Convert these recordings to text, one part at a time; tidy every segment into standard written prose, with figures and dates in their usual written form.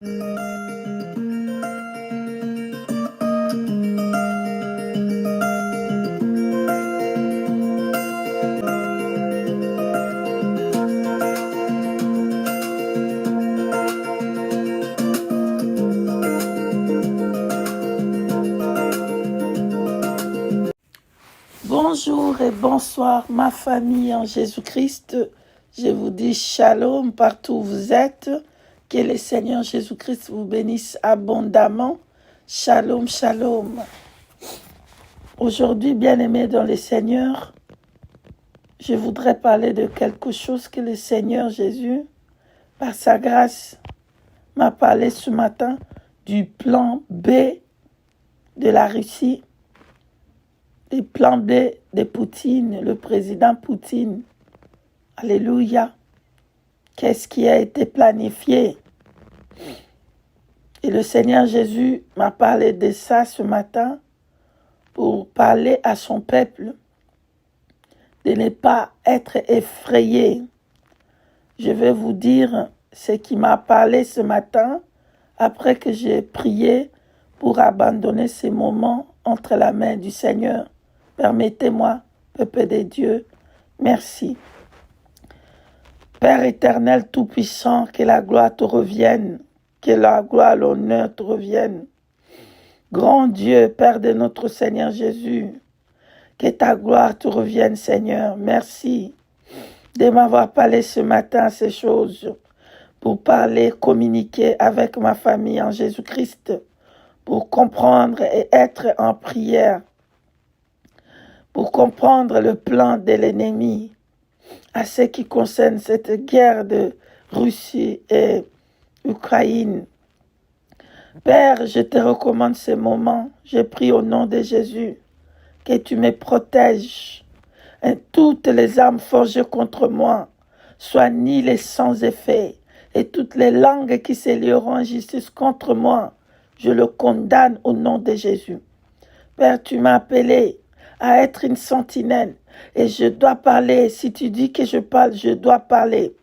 Bonjour et bonsoir ma famille en Jésus-Christ. Je vous dis shalom partout où vous êtes. Que le Seigneur Jésus-Christ vous bénisse abondamment. Shalom, shalom. Aujourd'hui, bien-aimés dans le Seigneur, je voudrais parler de quelque chose que le Seigneur Jésus, par sa grâce, m'a parlé ce matin du plan B de la Russie. Le plan B de Poutine, le président Poutine. Alléluia. Qu'est-ce qui a été planifié? Et le Seigneur Jésus m'a parlé de ça ce matin pour parler à son peuple de ne pas être effrayé. Je vais vous dire ce qui m'a parlé ce matin après que j'ai prié pour abandonner ces moments entre la main du Seigneur. Permettez-moi, peuple de Dieu, merci. Père éternel tout-puissant, que la gloire te revienne, que la gloire, l'honneur te revienne. Grand Dieu, Père de notre Seigneur Jésus, que ta gloire te revienne, Seigneur. Merci de m'avoir parlé ce matin ces choses pour parler, communiquer avec ma famille en Jésus-Christ, pour comprendre et être en prière, pour comprendre le plan de l'ennemi à ce qui concerne cette guerre de Russie et Ukraine. Père, je te recommande ces moments. Je prie au nom de Jésus que tu me protèges et toutes les armes forgées contre moi soient annihilées sans effet et toutes les langues qui s'élieront en justice contre moi, je le condamne au nom de Jésus. Père, tu m'as appelé à être une sentinelle et je dois parler. Si tu dis que je parle, je dois parler.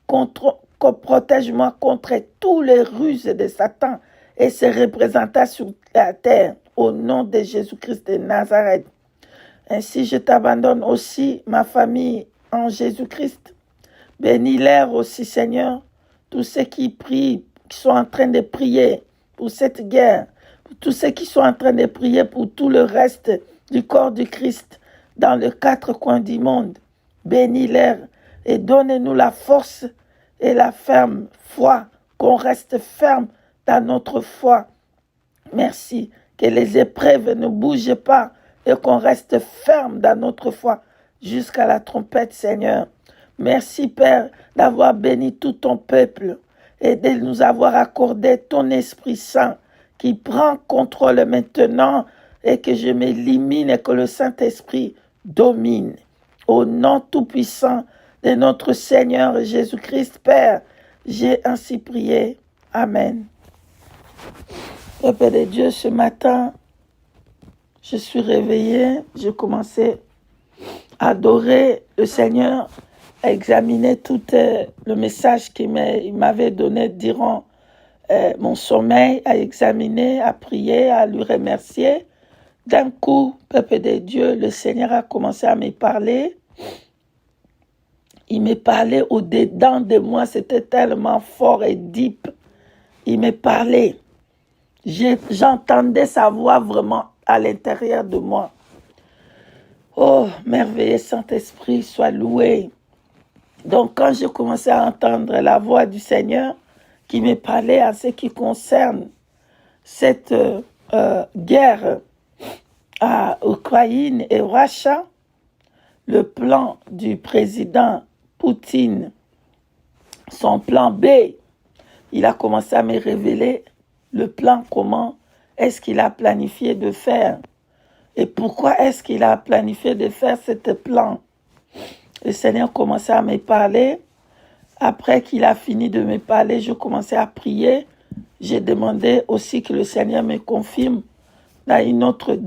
Protège-moi contre tous les ruses de Satan et ses représentants sur la terre au nom de Jésus-Christ de Nazareth. Ainsi, je t'abandonne aussi ma famille en Jésus-Christ. Bénis-les aussi, Seigneur, tous ceux qui prient, qui sont en train de prier pour cette guerre, pour tous ceux qui sont en train de prier pour tout le reste du corps du Christ dans les quatre coins du monde. Bénis-les et donnez-nous la force et la ferme foi, qu'on reste ferme dans notre foi. Merci, que les épreuves ne bougent pas et qu'on reste ferme dans notre foi jusqu'à la trompette, Seigneur. Merci, Père, d'avoir béni tout ton peuple et de nous avoir accordé ton Esprit Saint qui prend contrôle maintenant et que je m'élimine et que le Saint-Esprit domine. Au nom tout-puissant de notre Seigneur Jésus-Christ, Père, j'ai ainsi prié. Amen. Peuple de Dieu, ce matin, je suis réveillée, j'ai commencé à adorer le Seigneur, à examiner tout le message qu'il m'avait donné durant mon sommeil, à examiner, à prier, à lui remercier. D'un coup, peuple de Dieu, le Seigneur a commencé à me parler. Il me parlait au-dedans de moi, c'était tellement fort et deep. Il me parlait. J'entendais sa voix vraiment à l'intérieur de moi. Oh, merveilleux Saint-Esprit, sois loué. Donc, quand j'ai commencé à entendre la voix du Seigneur qui me parlait à ce qui concerne cette guerre à Ukraine et Russie, le plan du président Poutine, son plan B, il a commencé à me révéler le plan, comment est-ce qu'il a planifié de faire et pourquoi est-ce qu'il a planifié de faire ce plan. Le Seigneur commençait à me parler. Après qu'il a fini de me parler, je commençais à prier. J'ai demandé aussi que le Seigneur me confirme dans une autre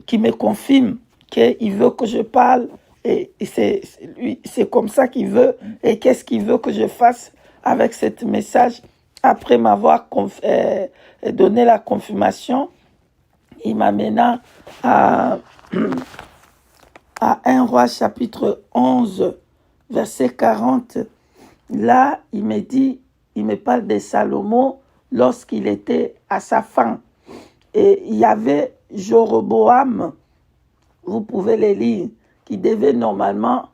qui me confirme qu'il veut que je parle et c'est comme ça qu'il veut et qu'est-ce qu'il veut que je fasse avec ce message. Après m'avoir donné la confirmation, il m'amena à 1 Roi chapitre 11, verset 40. Là, il me parle de Salomon lorsqu'il était à sa fin. Et il y avait Jéroboam, vous pouvez les lire, qui devait normalement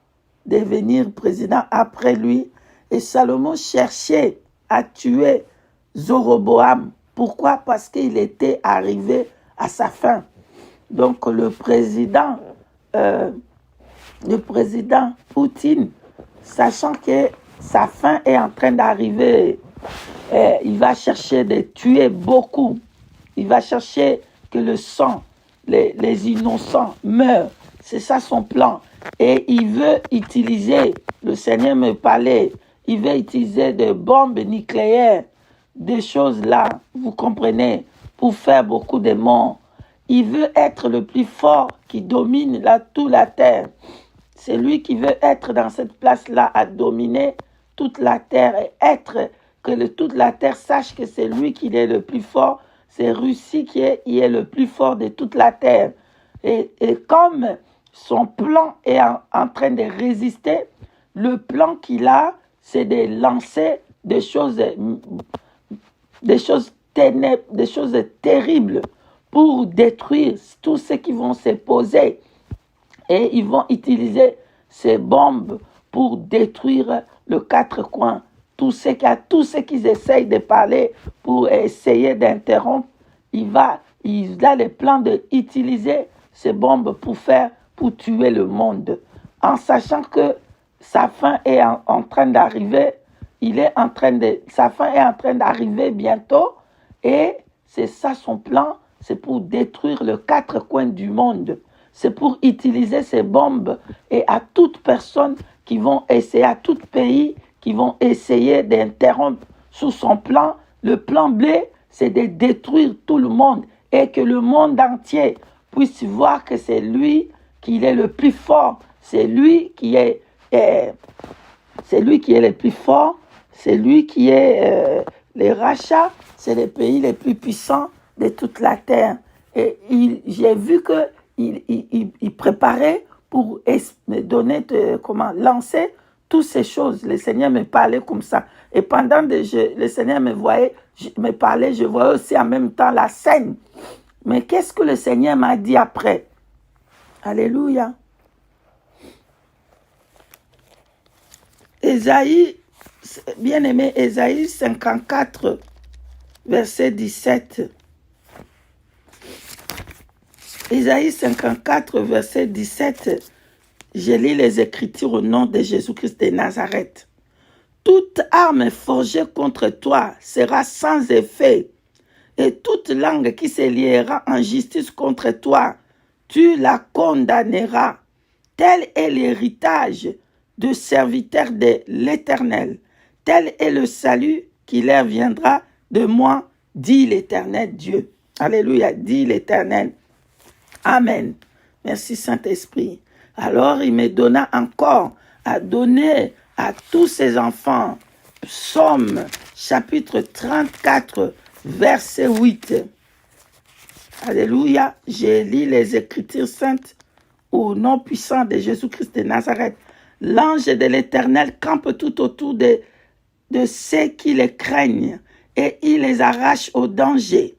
devenir président après lui. Et Salomon cherchait à tuer Jéroboam. Pourquoi? Parce qu'il était arrivé à sa fin. Donc le président Poutine, sachant que sa fin est en train d'arriver, il va chercher de tuer beaucoup. Il va chercher que le sang, les innocents meurent. C'est ça son plan. Et il veut utiliser, le Seigneur me parlait, il veut utiliser des bombes nucléaires, des choses là, vous comprenez, pour faire beaucoup de morts. Il veut être le plus fort qui domine toute la terre. C'est lui qui veut être dans cette place-là à dominer toute la terre et toute la terre sache que c'est lui qui est le plus fort. C'est Russie qui est le plus fort de toute la terre. Et comme son plan est en train de résister, le plan qu'il a, c'est de lancer des choses ténèbres, des choses terribles pour détruire tous ceux qui vont se poser. Et ils vont utiliser ces bombes pour détruire les quatre coins. Tous ceux qui essayent de parler pour essayer d'interrompre, il a le plan d'utiliser ces bombes pour tuer le monde. En sachant que sa fin est en train d'arriver, sa fin est en train d'arriver bientôt, et c'est ça son plan, c'est pour détruire les quatre coins du monde. C'est pour utiliser ces bombes et à toute personne qui vont essayer, à tout pays qui vont essayer d'interrompre sous son plan. Le plan blé, c'est de détruire tout le monde et que le monde entier puisse voir que c'est lui qui est le plus fort. C'est lui qui est le plus fort. C'est lui qui est les rachats. C'est les pays les plus puissants de toute la terre. Et j'ai vu que il préparait pour lancer toutes ces choses. Le Seigneur me parlait comme ça. Et pendant que le Seigneur me parlait, je voyais aussi en même temps la scène. Mais qu'est-ce que le Seigneur m'a dit après? Alléluia. Ésaïe, bien-aimé, Ésaïe 54, verset 17. Ésaïe 54, verset 17, je lis les Écritures au nom de Jésus-Christ de Nazareth. Toute arme forgée contre toi sera sans effet, et toute langue qui se liera en justice contre toi, tu la condamneras. Tel est l'héritage de serviteurs de l'Éternel. Tel est le salut qui leur viendra de moi, dit l'Éternel Dieu. Alléluia, dit l'Éternel. Amen. Merci Saint-Esprit. Alors il me donna encore à donner à tous ses enfants. Psaume chapitre 34, verset 8. Alléluia. Je lis les Écritures saintes au nom puissant de Jésus-Christ de Nazareth. L'ange de l'Éternel campe tout autour de ceux qui les craignent et il les arrache au danger.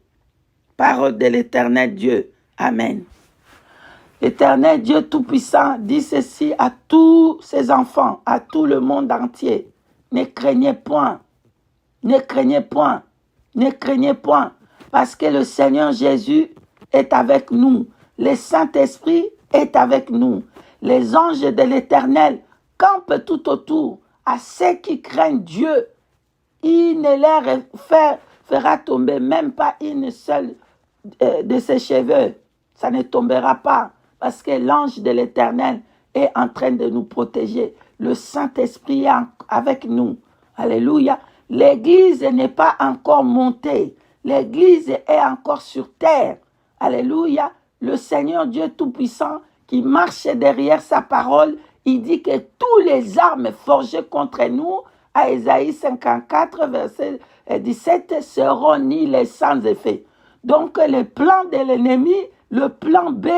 Parole de l'Éternel Dieu. Amen. L'Éternel Dieu Tout-Puissant dit ceci à tous ses enfants, à tout le monde entier. Ne craignez point, ne craignez point, ne craignez point, parce que le Seigneur Jésus est avec nous. Le Saint-Esprit est avec nous. Les anges de l'Éternel campent tout autour à ceux qui craignent Dieu. Il ne leur fera tomber même pas une seule de ses cheveux. Ça ne tombera pas. Parce que l'ange de l'Éternel est en train de nous protéger. Le Saint-Esprit est avec nous. Alléluia. L'Église n'est pas encore montée. L'Église est encore sur terre. Alléluia. Le Seigneur Dieu Tout-Puissant qui marche derrière sa parole, il dit que tous les armes forgées contre nous, à Ésaïe 54, verset 17, seront nulles sans effet. Donc le plan de l'ennemi, le plan B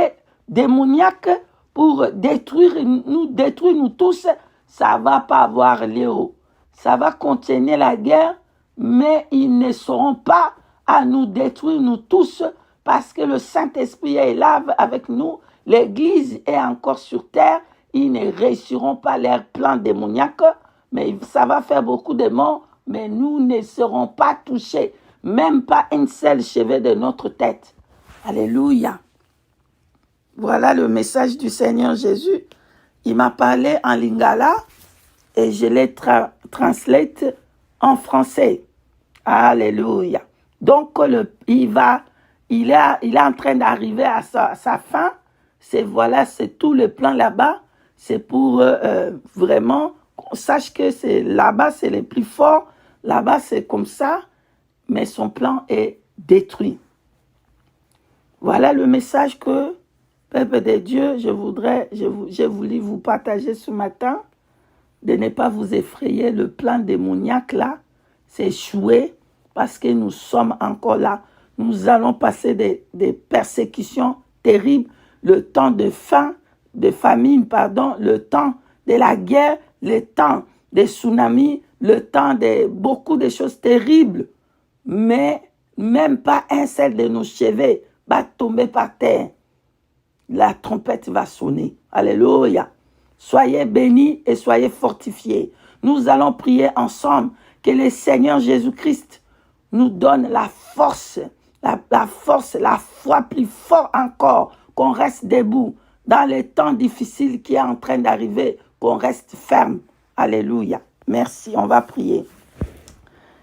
démoniaque pour détruire nous tous, ça ne va pas avoir lieu. Ça va continuer la guerre, mais ils ne seront pas à nous détruire nous tous parce que le Saint-Esprit est là avec nous. L'Église est encore sur terre. Ils ne réussiront pas leur plan démoniaque, mais ça va faire beaucoup de morts, mais nous ne serons pas touchés, même pas une seule cheveux de notre tête. Alléluia. Voilà le message du Seigneur Jésus. Il m'a parlé en lingala et je l'ai translate en français. Alléluia. Donc, il est en train d'arriver à sa fin. C'est tout le plan là-bas. C'est pour vraiment qu'on sache que là-bas, c'est les plus forts. Là-bas, c'est comme ça. Mais son plan est détruit. Voilà le message que, peuple de Dieu, j'ai voulu vous partager ce matin. De ne pas vous effrayer, le plan démoniaque là, c'est échoué parce que nous sommes encore là. Nous allons passer des persécutions terribles, le temps de faim, de famine, le temps de la guerre, le temps des tsunamis, le temps de beaucoup de choses terribles. Mais même pas un seul de nos cheveux va tomber par terre. La trompette va sonner. Alléluia. Soyez bénis et soyez fortifiés. Nous allons prier ensemble que le Seigneur Jésus-Christ nous donne la force, la foi plus fort encore, qu'on reste debout dans les temps difficiles qui est en train d'arriver, qu'on reste ferme. Alléluia. Merci, on va prier.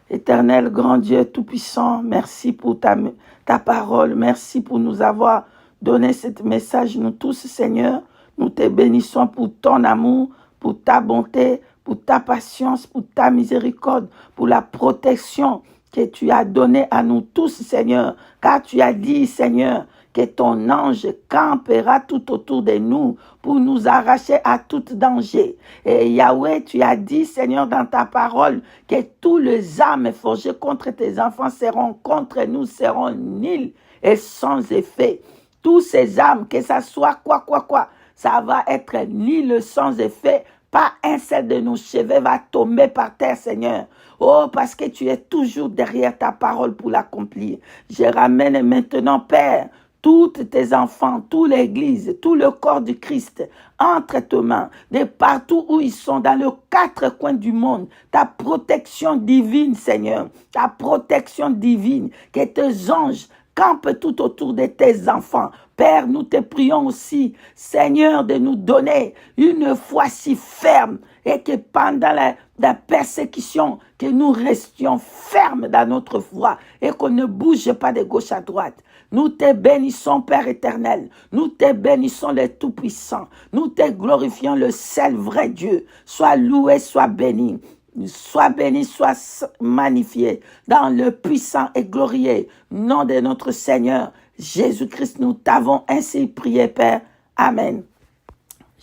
Éternel, grand Dieu tout-puissant, merci pour ta parole, merci pour nous avoir donné ce message, nous tous, Seigneur. Nous te bénissons pour ton amour, pour ta bonté, pour ta patience, pour ta miséricorde, pour la protection que tu as donnée à nous tous, Seigneur. Car tu as dit, Seigneur, que ton ange campera tout autour de nous pour nous arracher à tout danger. Et Yahweh, tu as dit, Seigneur, dans ta parole, que tous les âmes forgées contre tes enfants seront contre nous, seront nuls et sans effet. Tous ces âmes, que ça soit quoi, ça va être nul sans effet. Pas un seul de nos cheveux va tomber par terre, Seigneur. Oh, parce que tu es toujours derrière ta parole pour l'accomplir. Je ramène maintenant, Père, tous tes enfants, toute l'Église, tout le corps du Christ, entre tes mains, de partout où ils sont, dans les 4 coins du monde. Ta protection divine, Seigneur, ta protection divine, que tes anges campent tout autour de tes enfants. Père, nous te prions aussi, Seigneur, de nous donner une foi si ferme et que pendant la persécution, que nous restions fermes dans notre foi et qu'on ne bouge pas de gauche à droite. Nous te bénissons, Père éternel. Nous te bénissons, le Tout-Puissant. Nous te glorifions, le seul vrai Dieu. Sois loué, sois béni. Sois béni, sois magnifié dans le puissant et glorieux nom de notre Seigneur Jésus-Christ. Nous t'avons ainsi prié, Père. Amen.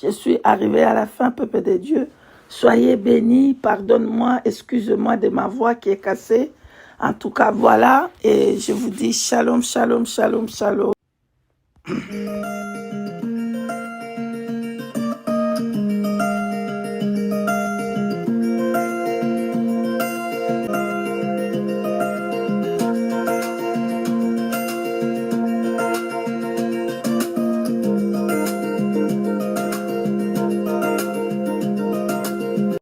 Je suis arrivé à la fin, peuple de Dieu. Soyez bénis, pardonne-moi, excuse-moi de ma voix qui est cassée. En tout cas, voilà. Et je vous dis shalom, shalom, shalom, shalom.